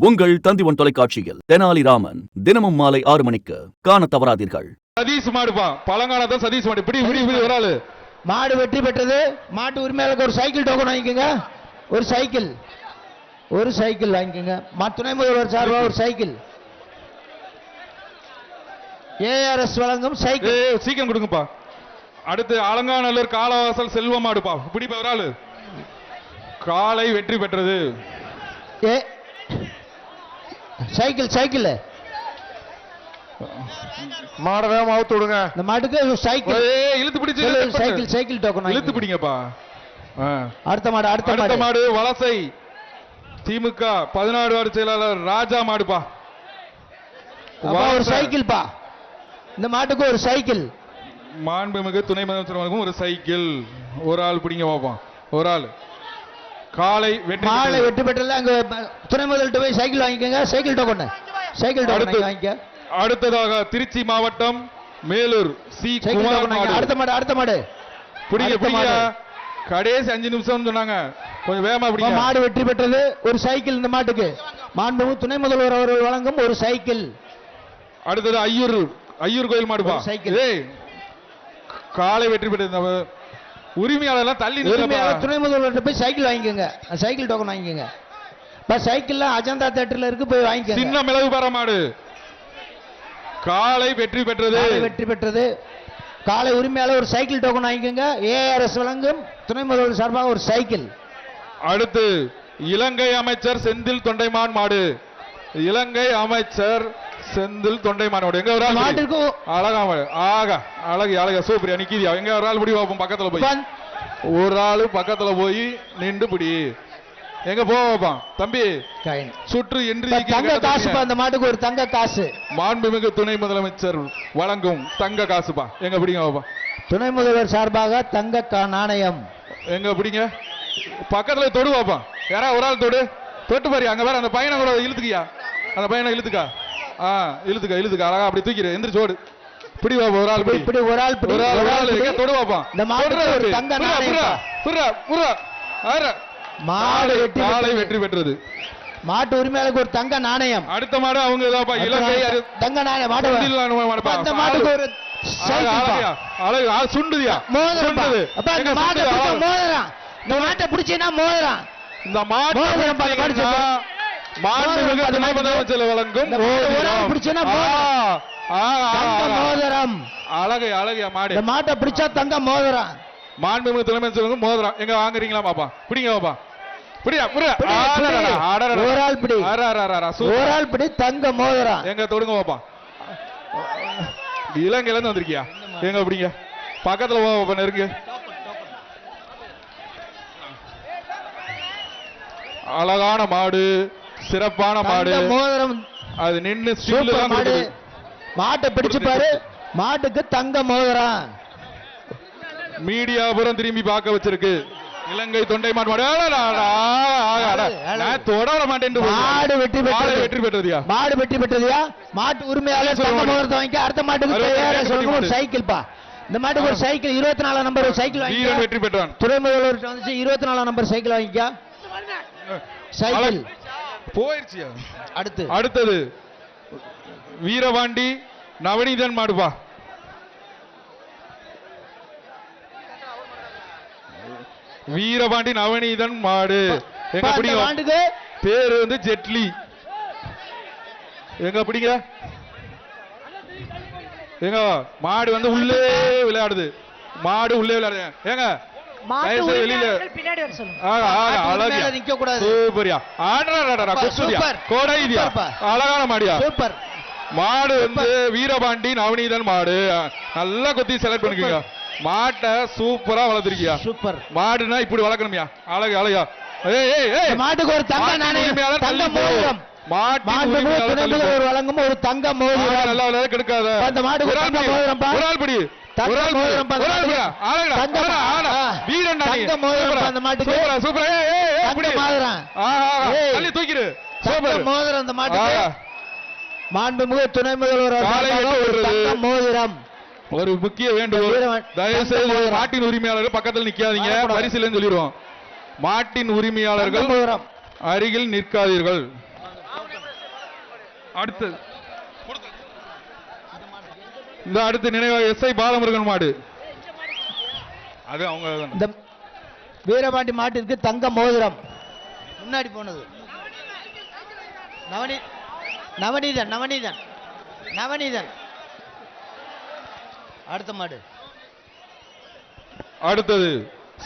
உங்கள் தந்திவன் தொலைக்காட்சியில் தெனாலிராமன் தினமும் மாலை 6 மணிக்கு காண தவறாதீர்கள். சதீஷ் மாடுப்பா, பழங்காலத்தான் சதீஷ் மாடு. இப்படி இப்படி இப்படி வராது. மாடு வெற்றி பெற்றது. மாட்டு உரிமையாளருக்கு ஒரு சைக்கிள் டோக்கன் வாங்கிக்கோங்க. ஒரு சைக்கிள் வாங்கிக்கோங்க. துணை முதல்வர் சார்பாக ஒரு சைக்கிள். ஏஆர்எஸ் வழங்கும் சைக்கிள். சீக்கிரம் கொடுங்கப்பா. அடுத்து அலங்காநல்லூர் காலவாசல் செல்வ மாடுப்பா. இப்படி ஒரு ஆளு காலை வெற்றி பெற்றது. சைக்கிள் மாடவே அவுத்து விடுங்க. இந்த மாட்டுக்கு சைக்கிள் இழுத்து பிடிச்சு சைக்கிள் டோக்கன் இழுத்து பிடிங்கப்பா. அடுத்த மாடு வலசை திமுக 16 வார்டு செயலாளர் ராஜா மாடுப்பா. ஒரு சைக்கிள் பா. இந்த மாட்டுக்கு ஒரு சைக்கிள். மாண்புமிகு துணை முதலமைச்சருக்கும் ஒரு சைக்கிள். ஒரு ஆள் பிடிங்க பாப்போம். ஒரு ஆள் காலை வெற்றி பெற்றது. அங்க துணை முதல்வர் போய் சைக்கிள் வாங்கிக்கோங்க. சைக்கிள் டோக்கன் வாங்கிக்க. அடுத்ததாக திருச்சி மாவட்டம் மேலூர் சி குமார் மாடு. அடுத்த மாடு பிடிங்க. கடைசி 5 நிமிஷம் சொன்னாங்க, கொஞ்சம் வேகமா பிடிங்க. மாடு வெற்றி பெற்றது. ஒரு சைக்கிள் இந்த மாட்டுக்கு. மாண்புமிகு துணை முதல்வர் அவர்கள் வழங்கும் ஒரு சைக்கிள். அடுத்தது ஐயூர் கோயில் மாடுப்பா. சைக்கிள் காலை வெற்றி பெற்றது. உரிமையாளர் தள்ளி துணை முதல்வர் போய் சைக்கிள் வாங்கிக்கோங்க. சைக்கிள் டோக்கன் வாங்கிக்கோங்க. சைக்கிள்லாம் அஜந்தா தியேட்டர்ல இருக்கு, போய் வாங்கிக்கோங்க. சின்ன மிளகு பாற மாடு காலை வெற்றி பெற்றது. காலை உரிமையாளர் ஒரு சைக்கிள் டோக்கன் வாங்கிக்கோங்க. ஏஆர்எஸ் வழங்கும் துணை முதல்வர் சார்பாக ஒரு சைக்கிள். அடுத்து இலங்கை அமைச்சர் செந்தில் தொண்டைமான் மாடு. இலங்கை அமைச்சர் செந்தில் தொண்டைமான் மாடு. எங்க ஒரு ஆள் மாட்டுக்கு அழகா மாடு. அழகா சூப்பரியா நிக்கிதியா. எங்க ஒரு ஆள் பிடி பார்ப்போம். பக்கத்துல போய் ஒரு ஆளு பக்கத்துல போய் நின்று பிடி. எங்க போவான் தம்பி? சுற்று என்று தங்க காசு. அந்த மாட்டுக்கு ஒரு தங்க காசு. மாண்புமிகு துணை முதலமைச்சர் வழங்கும் தங்க காசுப்பா. எங்க பிடிங்க பாப்பா. துணை முதல்வர் சார்பாக தங்க நாணயம். எங்க பிடிங்க. பக்கத்துல தொடு பாப்பா. யாரா ஒரு ஆள் தொட்டு பாரு. அங்க வேற அந்த பையனை கூட இழுத்துக்கியா. அந்த பையனை இழுத்துக்கா. இழுத்துக்கா. அழகா அப்படி தூக்கிடு. எந்திரிச்சு ஓடு. பிடி பாப்பா. ஒரு ஆள் பிடி. ஒரு ஆள் தொடு பாப்பா. இந்த மாட்டுக்கு தங்க நாணயம். மாடு வெற்றி பெற்றது. மாட்டு உரிமையாளருக்கு ஒரு தங்க நாணயம். அடுத்த மாடு அவங்க இலங்கை தங்க நாணயம். அந்த மாட்டுக்கு ஒரு சுண்டுதியா. மோதிரம். இந்த மாட்டை பிடிச்சா மோதிரம். இந்த மாட்டு வழங்கும் மோதிரம். அழகையா மாடு. இந்த மாட்டை பிடிச்சா தங்க மோதிரம். மாண்புமிகு தலைமை சொல்லுங்க மோதிரம். எங்க வாங்குறீங்களா பாப்பா? பிடிங்க பாப்பா. ஒரு ஆள் பிடி தங்க மோதிரம். எங்க தொடுங்க பாப்பா. இலங்கையில இருந்து வந்திருக்கியா? எங்க பிடிங்க. பக்கத்துல பாப்பா நெருங்க. அழகான மாடு, சிறப்பான மாடு. மோதிரம் அது நின்று மாட்டை பிடிச்சு பாரு. மாட்டுக்கு தங்க மோதிரம். மீடியாபுரம் திரும்பி பார்க்க வச்சிருக்கு. இலங்கை தொண்டைமான் மாடு. தொடர மாட்டேன். மாடு வெற்றி பெற்றதுயா. மாட்டு உரிமையாளர் தங்க மோதிரத்தை வாங்கி. அடுத்த மாட்டுக்கு ஒரு சைக்கிள் பா. இந்த மாட்டுக்கு ஒரு சைக்கிள். 24 நம்பர் சைக்கிள் வாங்கி வெற்றி பெற்றான். துணை முதல்வர் 24 நம்பர் சைக்கிள் வாங்கிக்க. சைக்கிள் போயிருச்சியா. அடுத்தது வீரபாண்டி நவநீதன் மாடுப்பா. வீரபாண்டி நவநீதன் மாடு. எங்க பிடிங்க. பேரு ஜெட்லி. எங்க பிடிங்க. எங்க மாடு உள்ளே விளையாடுது. ஏங்க அழகான மாடியா. மாடு வீரபாண்டி நவநீதன் மாடு. நல்லா கொத்தி செலக்ட் பண்ணிக்கோங்க. மாட்டை சூப்பரா வளர்த்திருக்கியா. சூப்பர் மாடுனா இப்படி வளர்க்கணும்யா. அழகா. மாட்டுக்கு ஒரு தங்க நாணயம். தங்க மோதிரம். வழங்கும் ஒரு தங்க மோதிரம். நல்லா கெடுக்காத. அந்த மாட்டுக்கு ஒரு தங்க மோதிரம். ஒரு ஆள் படி. மாண்புமிகு துணை முதல்வர் மோதிரம். ஒரு முக்கிய வேண்டுகோள், தயவு செய்து மாட்டின் உரிமையாளர்கள் பக்கத்தில் நிக்காதீங்க. பரிசீலனை சொல்லிடுவோம். மாட்டின் உரிமையாளர்கள் அருகில் நிற்காதீர்கள். அடுத்து இந்த அடுத்து நினைவாக எஸ்ஐ பாலமுருகன் மாடு. அது அவங்க இந்த வீரபாண்டி மாட்டிற்கு தங்க மோதிரம் முன்னாடி போனது நவநீதன் நவநீதன் நவநீதன். அடுத்த மாடு. அடுத்தது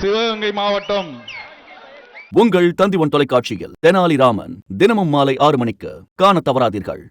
சிவகங்கை மாவட்டம். உங்கள் தந்தி ஒன் தொலைக்காட்சியில் தெனாலிராமன் தினமும் மாலை 6 மணிக்கு காண தவறாதீர்கள்.